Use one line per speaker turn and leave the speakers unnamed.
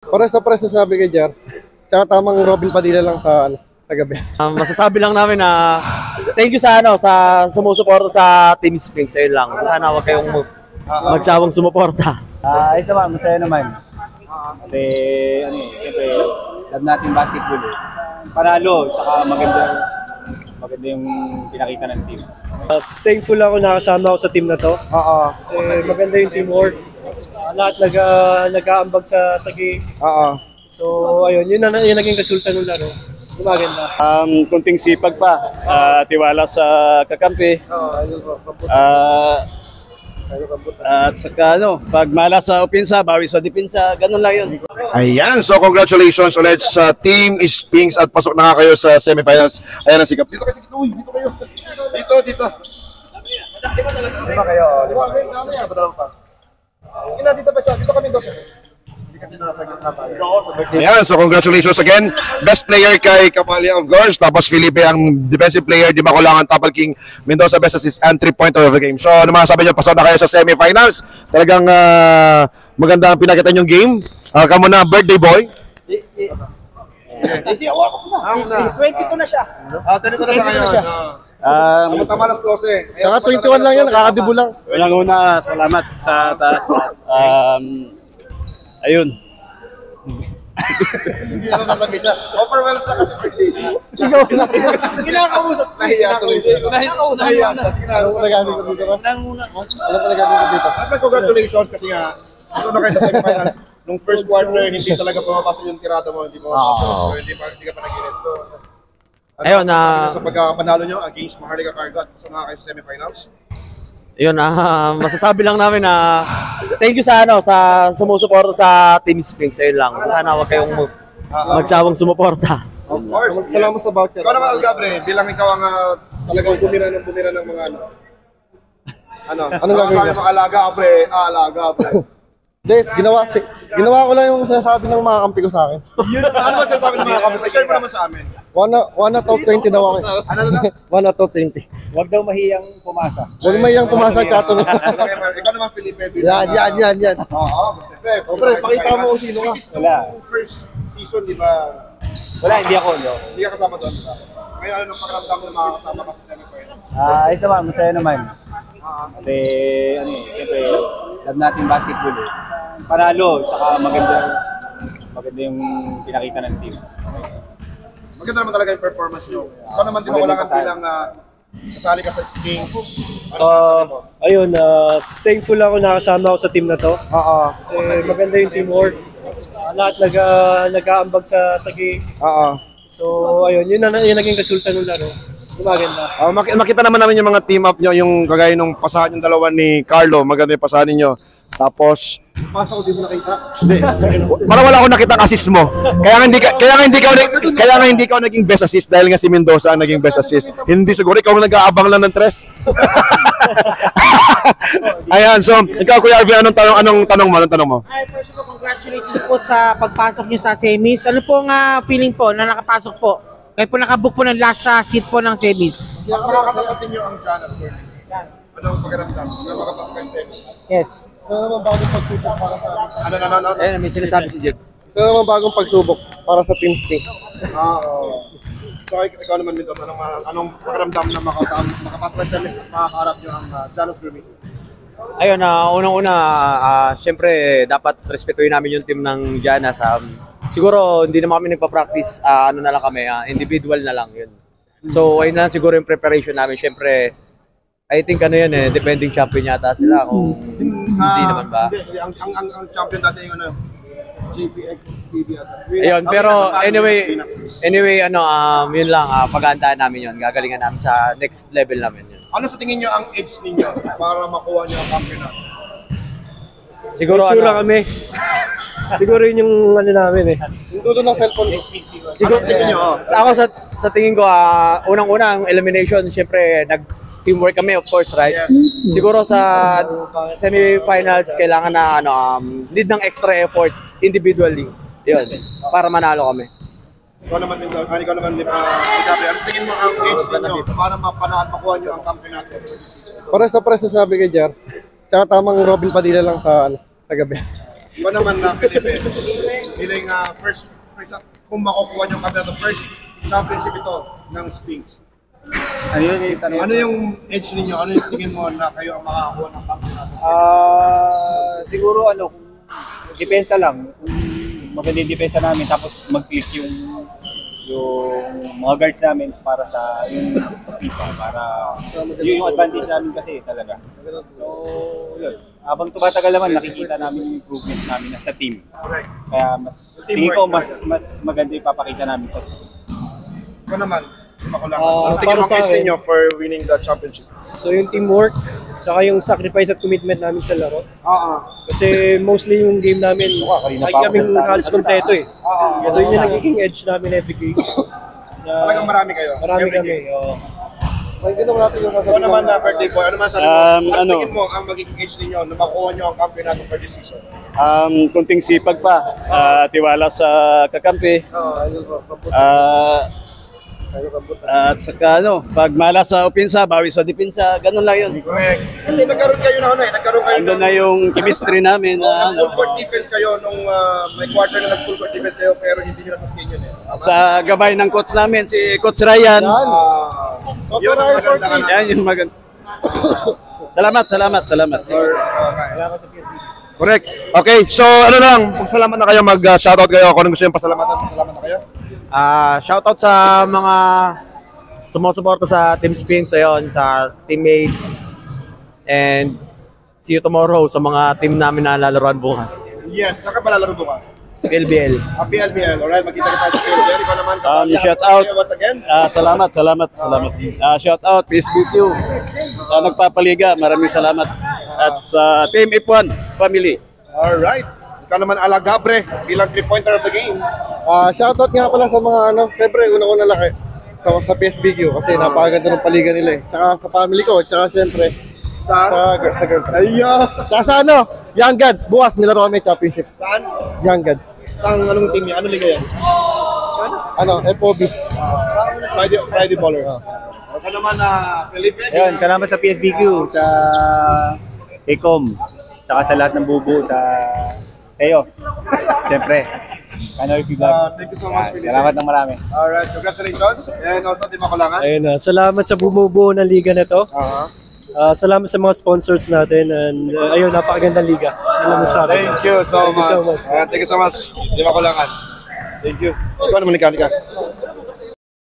Pares na pares na sabi kay Jar. Tsaka tamang Robin Padilla lang sa gabi.
Masasabi lang namin na thank you sa sumusuporta sa Team Sphinx. Ayun lang. Sana wag kayong magsawang sumuporta.
Ayos naman, masaya naman. Kasi siyempre love natin basketball eh. Panalo, tsaka maganda yung pinakita ng team.
Thankful ako nakasama ako sa team na to. Kasi maganda yung teamwork. Lahat nag-aambag sa game. So ayun, yun naging resulta ng laro. Maganda.
Kunting sipag pa, tiwala sa kakampi. At saka pag malas sa opensa, bawi sa depensa, ganun lang yun.
Ayan, so congratulations ulit sa Team Sphinx at pasok na kayo sa semifinals. Ayan ang sikap. Dito kayo. Dito. Lima kayo. Sa badalong pa. Sige na, dito kami doon. Hindi kasi nasa gitna tayo. Ayan, so congratulations again. Best player kay Capalia of course. Tapos Felipe ang defensive player. Di Makulangan, Tapal King, Mendoza best assist and 3-pointer of the game. So ano masasabi nyo, pasok na kayo sa semifinals. Talagang maganda ang pinakita nyong game. Kamu na, birthday boy.
22 na siya.
22 na siya ngayon. Tama alas 12.
Saka 21 lang yan, nakakadibo lang.
Unang-una, salamat sa taas. Ayun.
Hindi ako sasabihin niya. Overwhelmed siya kasi birthday.
Kinakausap.
Nahiya tuloy siya. Nahiya siya. Sige na, alam ko nagagawin ko dito. Siyempre, congratulations kasi nga, gusto na kayo sa semifinals. Nung first quarter, hindi talaga pumapasok yung tirada mo. Hindi pumapasok. So, hindi ka pa nag-init. So,
Ayun,
sa pagkapanalo nyo against Maharlika Cargo, gusto na kayo sa semifinals.
Ayun, masasabi lang namin na thank you sa sumusuporta sa Team Sphinx. Ayun lang. Sana wag kayong magsawang sumuporta.
Of course.
Salamat sa voucher.
Ikaw naman, Algabre, bilang ikaw ang talagang bumira ng mga
Anong gagawin
mo? Alaga, Abre.
Hindi, ginawa ko lang yung sinasabi ng mga kampi ko sa akin.
Ano ba sinasabi ng mga kapit? Share mo naman sa amin.
1 out of 20 daw ako.
Ano na?
1 out of 20.
Huwag daw mahiyang pumasa.
Huwag may yung pumasa chato na.
Ikaw naman, Felipe.
Yan.
Oo,
Pre, pakita mo kung sino ka.
Wala.
First season, di ba?
Wala, hindi ako.
Hindi ka kasama doon. Ngayon, anong pakiramdam na makakasama ka sa semifinals?
Ayos naman, masaya naman. Kasi siyempre love natin basketball eh. Panalo, tsaka maganda yung pinakita ng team.
Maganda naman talaga yung performance nyo. Ikaw naman, di ba wala kang bilang kasali ka sa Sphinx?
Ayun, thankful ako nakasama ako sa team na to. Kasi maganda yung teamwork. Lahat nag-aambag sa game. So ayun, yun naging resulta ng laro. Maganda.
Makita naman namin yung mga team up nyo, yung kagaya nung pasahan yung dalawa ni Carlo, maganda yung pasahan ninyo. Tapos,
Pasa ko di mo nakita.
parang wala akong nakita ang assist mo. Kaya nga hindi ka naging best assist dahil nga si Mendoza ang naging best assist. Hindi siguro ikaw ang nag-aabang lang ng tres. Ayan, so ikaw Kuya Arvin, anong tanong mo?
Hi, first of all, congratulations po sa pagpasok niyo sa semis. Ano po ang feeling po na nakapasok po? Kayo po nakabook po ng last seat po ng semis.
Makakatapatin nyo ang Janas World. Anong pakiramdam? Makakapasok kayo sa semis?
Yes.
Ito naman bagong pagsubok para sa akin.
Ayun, may sinasabi si Jeff.
Ito naman bagong pagsubok para sa Team Sphinx.
So, ikaw naman nito, anong pakiramdam na makapasok kayo sa semis at makakarap nyo ang Janas World?
Ayun, unang-una, syempre dapat respetuhin namin yung team ng Janas. Siguro hindi naman kami nagpa-practice, na lang kami, individual na lang yun. So ayun na lang siguro yung preparation namin. Syempre, I think defending champion yata sila kung hindi naman ba.
Ang champion dati yung JPX TV ata.
Ayun, pero anyway, yun lang, paghandaan namin yun. Gagalingan namin sa next level namin yun.
Ano sa tingin nyo ang edge ninyo para makuha nyo ang campeonato?
Siguro
kami. Siguro yun yung namin eh. Yung dulo ng cellphone.
siguro
tingin nyo,
ako sa tingin ko, unang-una ang elimination, syempre teamwork kami, of course, right?
Yes.
Siguro sa semi-finals kailangan na need ng extra effort individually. Yun, para manalo kami.
Ikaw naman, Gabriel, ano tingin mo ang edge ninyo para makuha nyo ang campeonato?
Pares na sabi kay Jar. Tsaka tamang Robin Padilla lang sa gabi.
Ikaw naman na Felipe, feeling kung makukuha niyo kami na first championship ito ng Sphinx.
Ano yun yung tanong?
Ano yung edge ninyo? Ano yung tingin mo na kayo ang makakakuha ng championship?
Siguro depensa lang. Kung maganda yung depensa namin tapos mag-click yung mga guards namin para sa yung speed para yun yung advantage namin kasi talaga. So, yun. Habang tumatagal naman, nakikita namin yung improvement namin sa team. Kaya tingin ko mas maganda yung papakita namin sa team.
Ikaw naman, makulangan. Ano tingin
Para
mo
sa
edge
akin,
ninyo for winning the championship?
So yung teamwork, saka yung sacrifice at commitment namin sa laro.
Oo.
Kasi mostly yung game namin,
kanina
lagi
pa ako
kaming
salita.
halos kompleto eh.
Oo.
So yun yung nagiging edge namin every game.
Talagang marami kayo.
Marami
Every
kami.
game.
Oo.
Ikaw naman na birthday boy, ano man sabi mo? Ano
ano?
tingin mo ang magiging edge ninyo na makuha nyo ang campeonato for this season?
Kunting sipag pa, tiwala sa kakampi. At saka pag malas sa opensa, bawi sa depensa, ganun lang yun.
Correct. Kasi nagkaroon kayo
Andun na yung chemistry namin na
full court defense kayo nung may quarter na nag-full court defense kayo pero hindi nyo na-sustain yun eh.
sa gabay ng coach namin, si Coach Ryan.
Yun ang maganda ka na.
Yan yung maganda. Salamat.
Correct. Okay, so ano lang, pagsalamat na kayo, mag-shoutout kayo. Kung gusto yung pasalamatan na kayo.
Shoutout sa mga sumusuporta sa Team Sphinx, ayun, sa teammates. And see you tomorrow sa mga team namin na lalaruan bukas.
Yes, saan ka palalaro bukas?
PLBL.
PLBL, alright, magkita ka tayo sa PLBL. Ikaw naman,
Shout out.
once again.
Salamat. Shout out PSBQ. Nagpapaliga, maraming salamat. At sa Team F1 family.
Alright. Ikaw naman, Alagabre, bilang 3-pointer of the game.
Shoutout nga pala sa mga syempre una-una lang sa PSBQ kasi napakaganda ng paliga nila eh. Tsaka sa family ko, tsaka syempre sa girls.
Ayun.
Tsaka sa Young Gods, bukas may laro kami championship.
Saan?
Young Gods.
Saan, anong team niya? Anong liga yan?
FOB.
Friday Ballers. Ikaw naman, Felipe.
Ayun, salamat sa PSBQ, sa Ecom, tsaka sa lahat ng bubu sa kayo. Siyempre. Kanoy Vlog.
Thank you so much, Felipe.
Salamat ng marami.
Alright, congratulations. And also, Team Makulangan.
Ayun na, salamat sa bumubuo ng liga na to. Salamat sa mga sponsors natin and ayun, napakagandang liga. Alam mo sa akin.
Thank you so
Thank you
much.
so much.
Thank you so much. Team Makulangan. Thank you. Ikaw naman, Nika.